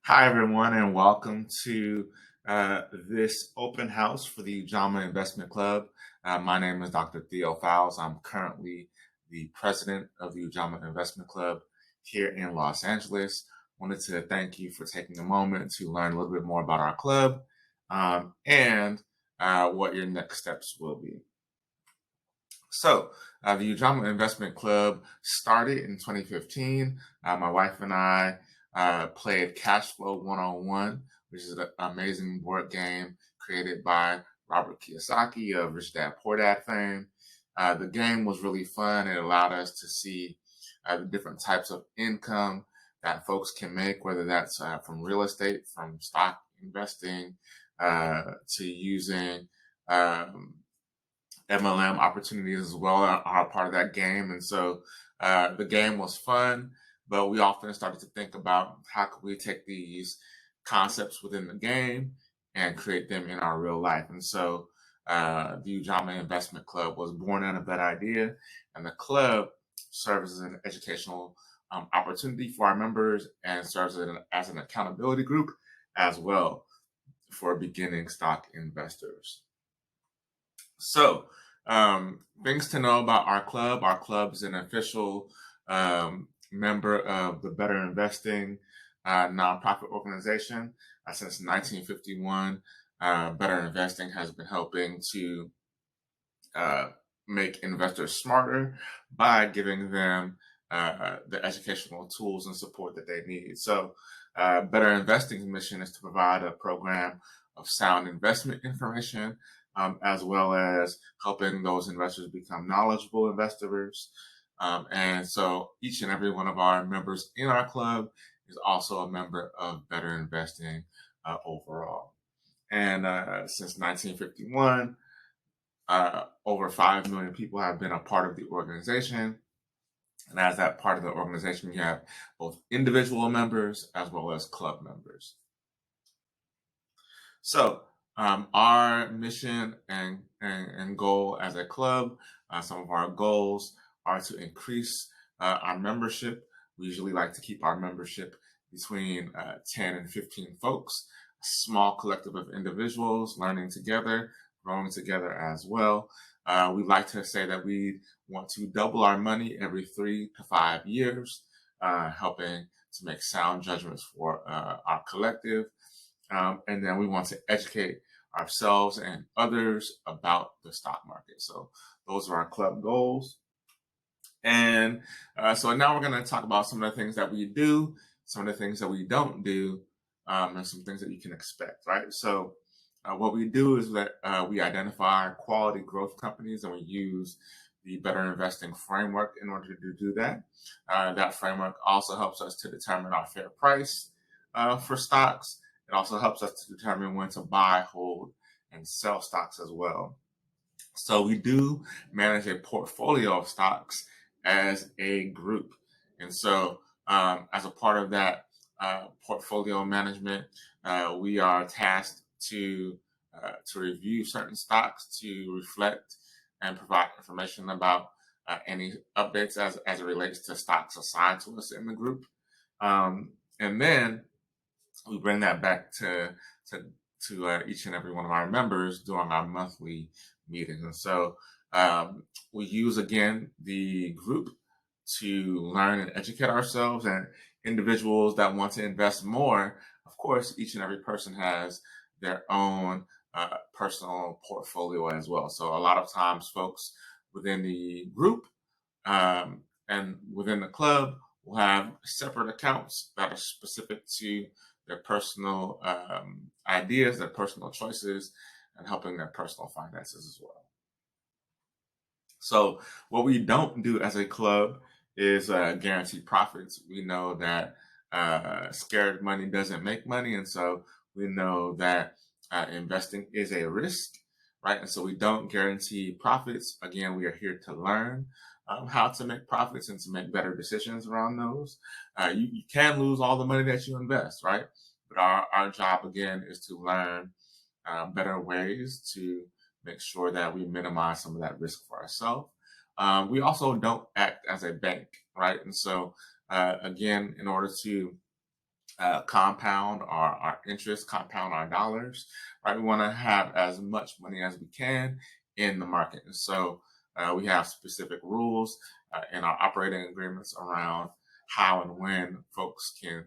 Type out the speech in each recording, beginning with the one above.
Hi, everyone, and welcome to this open house for the Ujamaa Investment Club. My name is Dr. Theo Fowles. I'm currently the president of the Ujamaa Investment Club here in Los Angeles. Wanted to thank you for taking a moment to learn a little bit more about our club and what your next steps will be. So, the Ujamaa Investment Club started in 2015. My wife and I played Cash Flow 101, which is an amazing board game created by Robert Kiyosaki of Rich Dad Poor Dad fame. The game was really fun. It allowed us to see the different types of income that folks can make, whether that's from real estate, from stock investing, to using MLM opportunities as well are part of that game. And so the game was fun, but we often started to think about how could we take these concepts within the game and create them in our real life. And so the Ujamaa Investment Club was born out of that idea, and the club serves as an educational opportunity for our members and serves as an accountability group as well for beginning stock investors. So, things to know about our club. Our club is an official member of the Better Investing nonprofit organization. Since 1951, Better Investing has been helping to make investors smarter by giving them the educational tools and support that they need. So, Better Investing's mission is to provide a program of sound investment information, as well as helping those investors become knowledgeable investors. And so each and every one of our members in our club is also a member of Better Investing overall. And since 1951, over 5 million people have been a part of the organization. And as that part of the organization, you have both individual members as well as club members. So our mission and goal as a club, some of our goals are to increase our membership. We usually like to keep our membership between 10 and 15 folks, a small collective of individuals learning together, growing together as well. We like to say that we want to double our money every 3 to 5 years, helping to make sound judgments for our collective. And then we want to educate ourselves and others about the stock market. So those are our club goals. And so now we're going to talk about some of the things that we do, some of the things that we don't do, and some things that you can expect, right? So what we do is that we identify quality growth companies, and we use the Better Investing framework in order to do that. That framework also helps us to determine our fair price for stocks. It also helps us to determine when to buy, hold, and sell stocks as well. So we do manage a portfolio of stocks as a group. And so as a part of that portfolio management, we are tasked to review certain stocks, to reflect and provide information about any updates as it relates to stocks assigned to us in the group. And then we bring that back to each and every one of our members during our monthly meetings. And so we use, again, the group to learn and educate ourselves, and individuals that want to invest more. Of course, each and every person has their own personal portfolio as well. So a lot of times folks within the group and within the club will have separate accounts that are specific to their personal ideas, their personal choices, and helping their personal finances as well. So what we don't do as a club is guarantee profits. We know that scared money doesn't make money, and so we know that investing is a risk, right? And so we don't guarantee profits. Again, we are here to learn how to make profits and to make better decisions around those. You can lose all the money that you invest, right? But our job, again, is to learn better ways to make sure that we minimize some of that risk for ourselves. We also don't act as a bank, right? And so, again, in order to compound our interest, compound our dollars, right? We want to have as much money as we can in the market. And so we have specific rules in our operating agreements around how and when folks can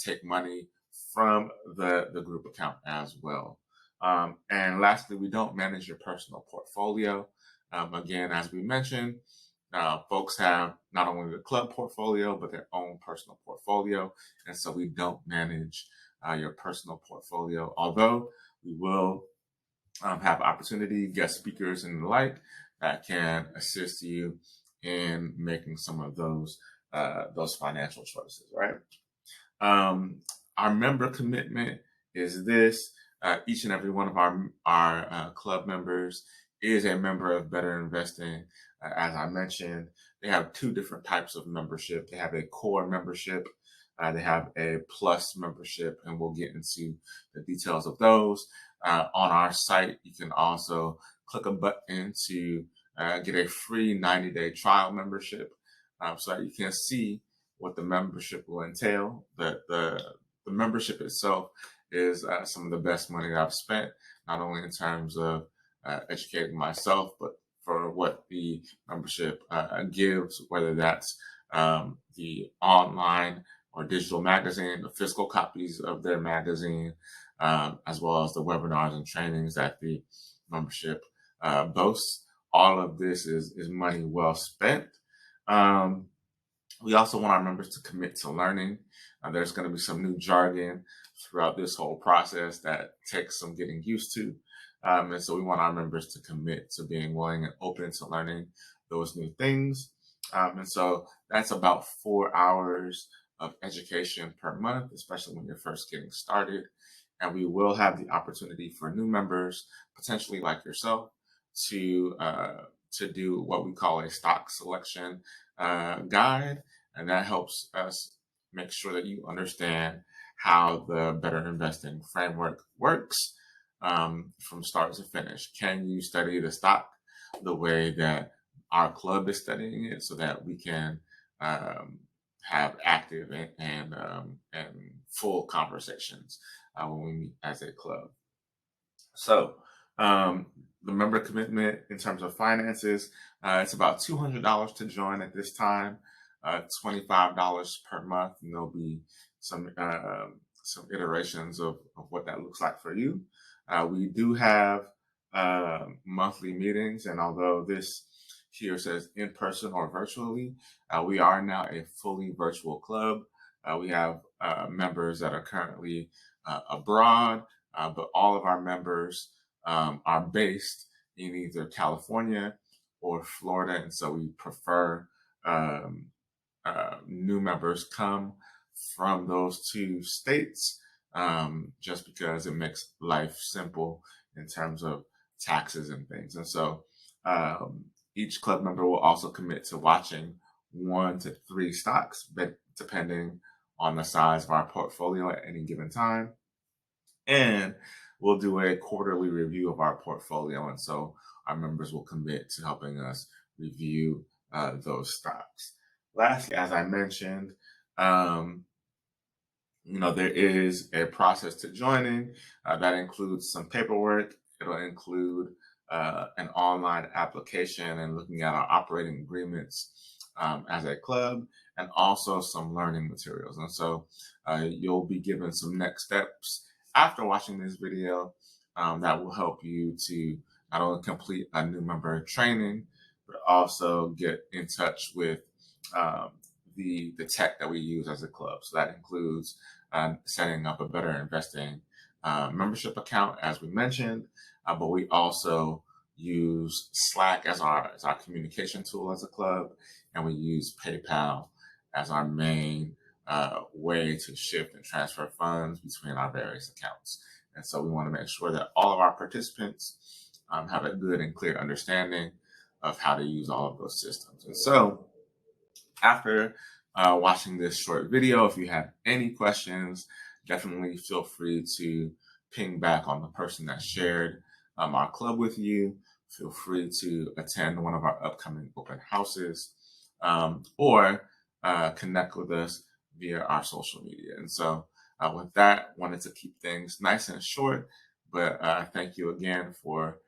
take money from the group account as well. And lastly, we don't manage your personal portfolio. Again, as we mentioned, folks have not only the club portfolio, but their own personal portfolio. And so we don't manage your personal portfolio, although we will have opportunity, guest speakers and the like that can assist you in making some of those financial choices, right? Our member commitment is this. Each and every one of our club members is a member of Better Investing. As I mentioned, they have two different types of membership. They have a core membership. They have a plus membership, and we'll get into the details of those. On our site, you can also click a button to get a free 90-day trial membership so that you can see what the membership will entail. The membership itself is some of the best money that I've spent, not only in terms of educating myself, but for what the membership gives, whether that's the online or digital magazine, the physical copies of their magazine, as well as the webinars and trainings that the membership boasts. All of this is money well spent. We also want our members to commit to learning. There's going to be some new jargon throughout this whole process that takes some getting used to. And so we want our members to commit to being willing and open to learning those new things. And so that's about 4 hours of education per month, especially when you're first getting started. And we will have the opportunity for new members, potentially like yourself, to do what we call a stock selection guide. And that helps us make sure that you understand how the Better Investing framework works from start to finish. Can you study the stock the way that our club is studying it so that we can have active and full conversations when we meet as a club? So the member commitment in terms of finances, it's about $200 to join at this time, $25 per month, and there'll be some iterations of what that looks like for you. We do have monthly meetings, and although this here says in person or virtually, we are now a fully virtual club. We have members that are currently abroad, but all of our members are based in either California or Florida, and so we prefer new members come from those two states just because it makes life simple in terms of taxes and things. And so each club member will also commit to watching 1 to 3 stocks, but depending on the size of our portfolio at any given time. And we'll do a quarterly review of our portfolio. And so our members will commit to helping us review those stocks. Lastly, as I mentioned, there is a process to joining that includes some paperwork. It'll include an online application and looking at our operating agreements as a club, and also some learning materials. And so you'll be given some next steps after watching this video that will help you to not only complete a new member training, but also get in touch with the tech that we use as a club. So that includes setting up a Better Investing membership account, as we mentioned, but we also use Slack as our communication tool as a club, and we use PayPal as our main way to shift and transfer funds between our various accounts. And so we want to make sure that all of our participants have a good and clear understanding of how to use all of those systems. And so after watching this short video, if you have any questions, definitely feel free to ping back on the person that shared our club with you. Feel free to attend one of our upcoming open houses or connect with us via our social media. And so With that, wanted to keep things nice and short, but thank you again for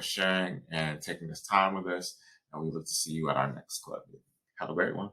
sharing and taking this time with us. And we look to see you at our next club meeting. Have a great one.